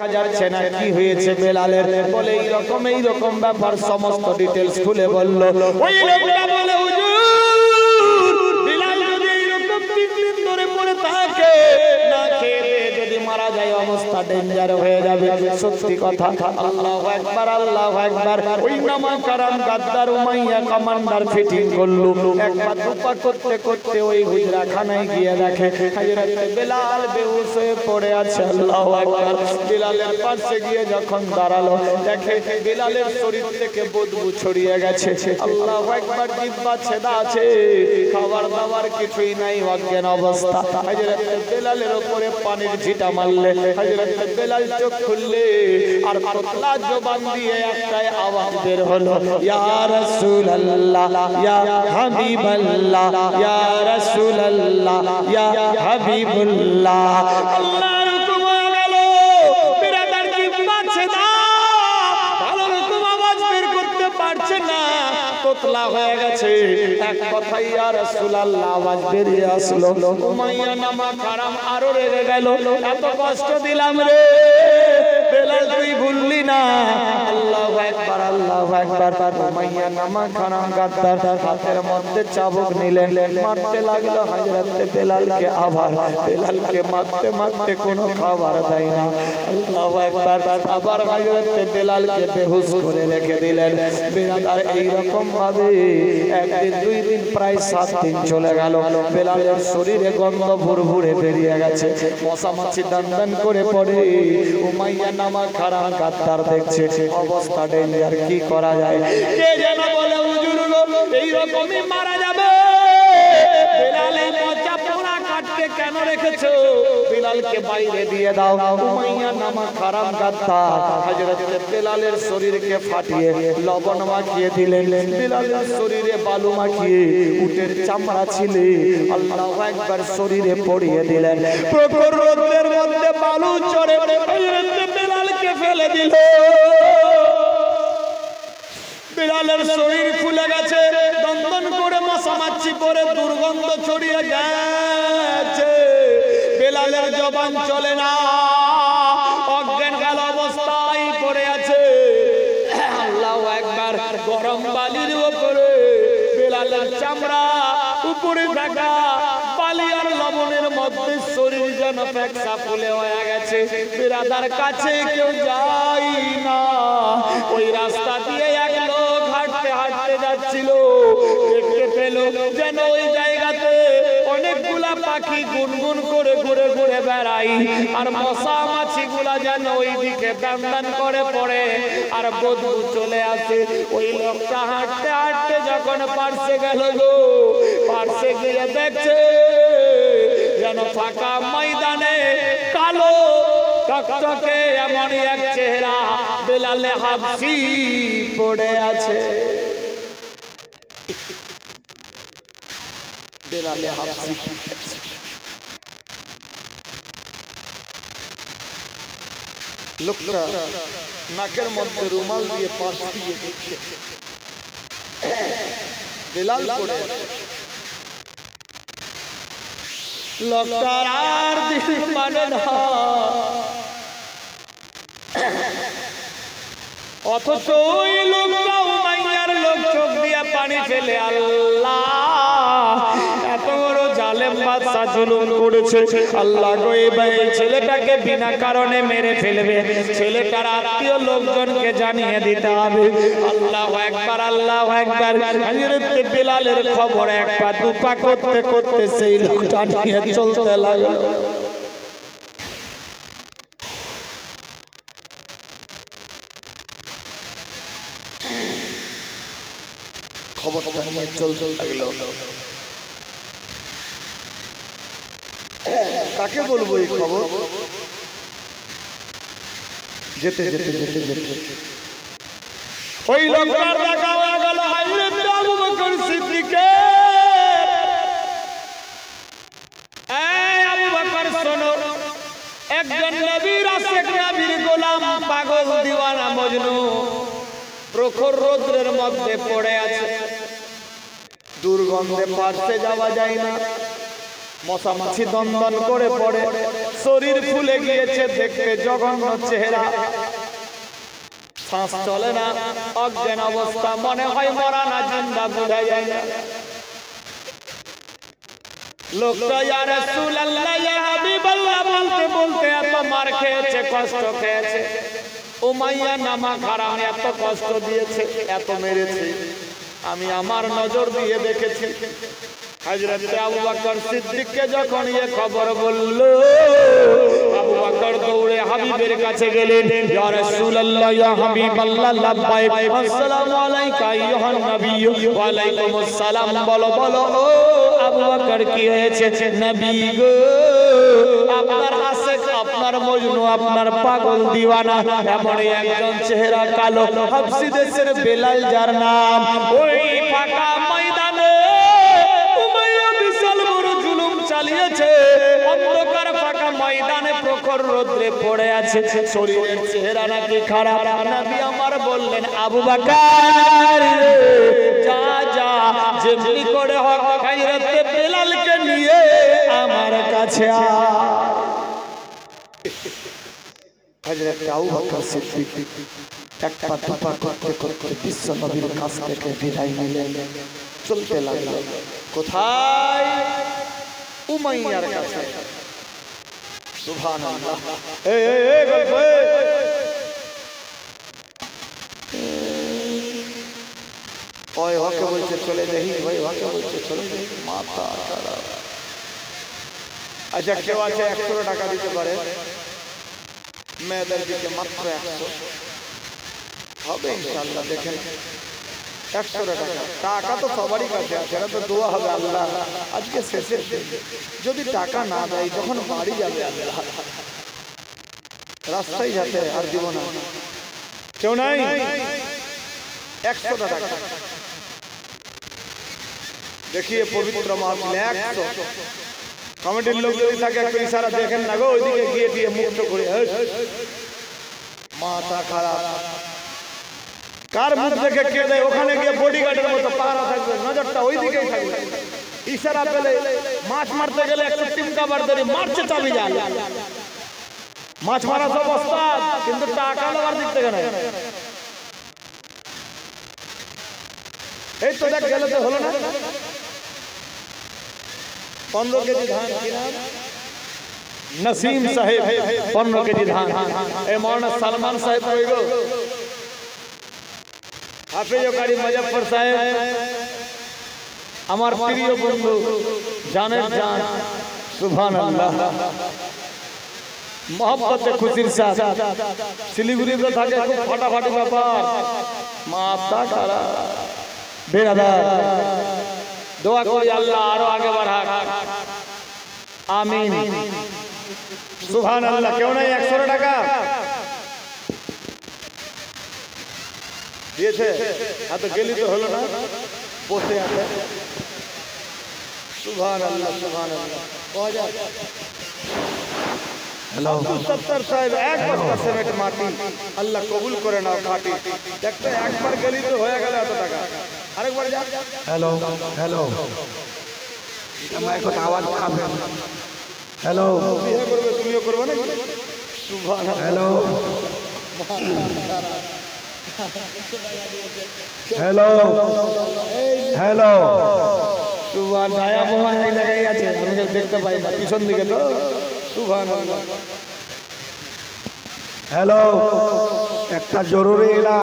দেখা যাচ্ছে না কি হয়েছে বেলালের। বলে এই রকম ব্যাপার, সমস্ত ডিটেইলস খুলে বলল। ওই লোকটা বলে হুজুর বিলাল যদি এরকম 3 দিন ধরে পড়ে থাকে, না খেয়ে যদি মারা যায় অবস্থা ডেঞ্জার হয়ে যাবে। সত্যি কথা। আল্লাহু আকবার, আল্লাহু আকবার। ওই নামা কারাম গাদ্দার উমাইয়া কমান্ডার ফিটিং করলো। একবার দুপা করতে করতে ওই হুজরাখানায় গিয়ে দেখে হযরত বেলাল বেহুশ হয়ে পড়ে আছে। আল্লাহু আকবার। বেলালের পাশে গিয়ে যখন দাঁড়ালো, দেখে বেলালের শরীর থেকে বদবু ছড়িয়ে গেছে। আল্লাহু আকবার। জিহ্বা ছেদা আছে, খাবার দাবার কিছুই নাই, অজ্ঞান অবস্থা। হযরত বেলালের উপরে পানির ছিটা মারলে হযরত বেলাল চোখ খুললে আর পাতলা জবান দিয়ে একটাই আওয়াজ বের হলো, ইয়া রাসূলুল্লাহ, ইয়া হাবিবাল্লাহ, ইয়া রাসূলুল্লাহ, ইয়া হাবিবুল্লাহ। আল্লাহর হুকুম গেল, বিরাদার জিহ্বা ছেদা, ভালো রকম আওয়াজ বের করতে পারছে না, তোতলা হয়ে গেছে। এক কথাই ইয়া রাসূলুল্লাহ আওয়াজ বেরিয়ে আসলো। উমাইয়া নামা কারাম আরো রেগে গেল, এত কষ্ট দিলাম রে বেলাল, তুই ভুললি না। আল্লাহু আকবার, আল্লাহু আকবার। উমাইয়া নামা কারাম গাদ্দার হাতের মধ্যে চাবুক নিলেন, মারতে লাগলো হযরত বেলালকে। আবার বেলালকে মারতে মারতে কোনো খাবার দেয় না। আল্লাহু আকবার। আবার হযরত বেলালকে বেহুশ করে রেখে দিলেন। বেলাল এই রকম ভাবে একদিন, 2 দিন, প্রায় 7 দিন চলে গেল। বেলালের শরীরে গন্ধ ভুরভুরে বেরিয়ে গেছে, মশা মাছি দান দান করে পড়ে। উমাইয়া নামা খারাম গাদ্দার দেখছে অবস্থা ডেঞ্জার, কি করা যায়? কে যেন বলে হুজুর এই রকমই মারা যাবে। বেলালের পচা পোড়া কাটতে কেন রেখেছো? বেলালকে বাইরে দিয়ে দাও। উমাইয়া নামা খারাম গাদ্দার হযরত বেলালের শরীরকে ফাটিয়ে লবণ মাখিয়ে দিলেন। বেলালের শরীরে বালু মাখিয়ে উটের চামড়া ছিলে আল্লাহু আকবার শরীরে পড়িয়ে দিলেন। প্রখর রোদের মধ্যে বালু চড়ে হযরত বেলালকে ফেলে দিল। বেলালের শরীর ফুলে গেছে, দন্দন করে মশা মাছি পরে দুর্গন্ধ ছড়িয়ে গেছে। বেলালের জবান চলে না, অজ্ঞান গেল অবস্থায় পড়ে আছে। আল্লাহু আকবার। গরম বালির উপরে বেলালের চামড়া, উপরে ঢাকা বালি আর লবণের মধ্যে শরীর যেন ফ্যাকসা ফুলে হয়ে গেছে। বিরাদার কাছে কেউ যায় না। ওই রাস্তা দিয়ে এক লোক হাঁটতে হাঁটতে যাচ্ছিল, দেখতে পেল যেন ওই জায়গাতে অনেকগুলা পাখি গুনগুন করে ঘুরে ঘুরে বেড়াই, আর মশা মাছি গুলা যেন ওই দিকে দান দান করে পড়ে আর বদবু চলে আসে। ওই লোকটা হাঁটতে হাঁটতে যখন পার্শ্বে গেল গো, পার্শ্বে গিয়ে দেখছে যেন ফাঁকা ময়দানে কালো টকটকে এমনই এক চেহারা বেলালে হাবশি পড়ে আছে। বেলালে হাবশি লোকটা নাকের মধ্যে রুমাল দিয়ে পাশ দিয়ে দেখছে বেলাল পড়ে লোকটার আর দিন মানে না, অথচ ওই লোকটা উমাইয়ার লোক চোখ দিয়ে পানি ফেলে আল্লাহ এত বড় জালেম বাদশা জুলুম করেছে। আল্লাহ গো এই ছেলেটাকে বিনা কারণে মেরে ফেলবে, ছেলেটার আত্মীয় লোকজনকে জানিয়ে দিতে হবে। আল্লাহু আকবার, আল্লাহু আকবার। হযরত বেলালের খবর এক পা দুপা করতে করতে সেই লোকটা নিয়ে চলতে লাগলো। খবরটা নিয়ে চলতে লাগলো। কাকে বলবো এই খবর? যেতে যেতে যেতে যেতে ওই লোকটার দেখা হয়ে গেল হযরত আবু বকর সিদ্দিকের। এই আবু বকর শোনো, একজন নবীর আশিক, নবীর গোলাম, পাগল দিওয়ানা মজনু প্রখর রৌদ্রের মধ্যে পড়ে আছে। দুর্গন্ধে পারতে যাওয়া যায় না, মশা মাছি দন্দন করে পড়ে, শরীর ফুলে গিয়েছে, দেখতে জঘন্য চেহারা, শ্বাস চলে না, অজ্ঞান অবস্থা, মনে হয় মরা না জিন্দা, বোঝা যায় না। লোকটা ইয়া রাসূলুল্লাহ ইয়া হাবিবাল্লাহ বলতে বলতে এত মার খেয়েছে, কষ্ট খেয়েছে, উমাইয়া নামা হারাম এত কষ্ট দিয়েছে, এত মেরেছে, আমি আমার নজর দিয়ে দেখেছি। হযরত আবু বকর সিদ্দিককে যখন এই খবর বলল, আবু বকর দৌড়ে হাবিবের কাছে গেলেন, ইয়া রাসূলুল্লাহ ইয়া হাবিবাল্লাহ লাব্বাইক, আসসালামু আলাইকা আইয়ুহান নবী, ওয়া আলাইকুমুস সালাম। বলো বলো ও আবু বকর কি হয়েছে? নবী গো, আপনার আশিক, আপনার মজনু, আপনার পাগল দিওয়ানা এমন একজন চেহারা কালো হাবশী দেশের বেলাল, যার নাম, ওই ফাঁকা ময়দানে উমাইয়া বিশাল বড় জুলুম চালিয়েছে, অন্ধকার ফাঁকা ময়দানে প্রখর রোদ্রে পড়ে আছে, শরীরের চেহারা নাকি খারাপ। নবী আমার বললেন, আবু বকর যা যা, যেমনি করে হোক হযরত বেলালকে নিয়ে আমার কাছে আ। হযরত আবু বকর সিদ্দিক এক পা দুপা করতে করতে বিশ্ব নবীর কাছ থেকে বিদায় নিলেন, চলতে লাগলেন। কোথায়? উমাইয়ার কাছে। সুবহানাল্লাহ। ওই হকে বলছে চলে যাই, ওই হকে বলছে চলে যাই, মাথা খারাপ। আচ্ছা, কেউ আছে 100 টাকা দিতে পারে? মেয়েদের দিকে মাত্র 100 হবে ইনশাআল্লাহ। দেখেন 100 টাকা, টাকা তো সবারই কাছে আছে, এটা তো দোয়া হবে আল্লাহ আজকে শেষের দিন, যদি টাকা না দেয় যখন বাড়ি যাবে আল্লাহ, রাস্তায় যাতে আর দিব না, কেউ নাই? 100 টাকা দেখিয়ে পবিত্র মাহফিল 100। কমিটির লোক যদি থাকে একটু ইশারা দেখেন না গো, ওইদিকে গিয়ে দিয়ে মুক্ত করে। মাথা খারাপ, কার মুখ দেখে কে দেয়, ওখানে গিয়ে বডিগার্ডের মতো পাহারা থাকবে, নজরটা ওইদিকেই থাকবে। ইশারা পেলে মাছ মারতে গেলে একটু টিমকা বার ধরে মারছে, চাবি যায়, মাছ মারা সব ওস্তাদ, কিন্তু টাকা নেওয়ার দিক থেকে নাই। এই তো দেখ গেলে তো হলো না। 15 কেজি ধান কিনা नसीम साहेब 15 কেজি ধান। এই মৌলানা সালমান সাহেব কই গো? হাফেজ কারি মুজফফর সাহেব, আমার প্রিয় বন্ধু, জানের জান, সুবহানাল্লাহ। मोहब्बत खुशिर साथ শিলিগুড়ি তো থাকে, খুব ফাটাফাটি ব্যাপার, মাথা খারাপ। বেরাদার দোয়া করি আল্লাহ আরো আগে বাড়াক, আমিন, সুবহানাল্লাহ। কেউ নাই 100 টাকা দিয়েছে? এত গেলি তো হলো না, বসে আছে। সুবহানাল্লাহ, সুবহানাল্লাহ। हेलो 70 साहेब एक बस्ता सिमेंट माटी अल्लाह कबूल करे ना खाटी। देखते एक बार गली तो होया गया এত টাকা, আরেক বার যা। हेलो हेलो मैं को आवाज खाবে। हेलो বিয়ে করবে, তুমিও করবে না? সুবহানাল্লাহ। हेलो हेलो हेलो সুবহান। দায়া মোহন এই জায়গায় আছে, আমি দেখতে পাই না, পিছন দিকে তো। সুবহানাল্লাহ। हेलो একটা জরুরি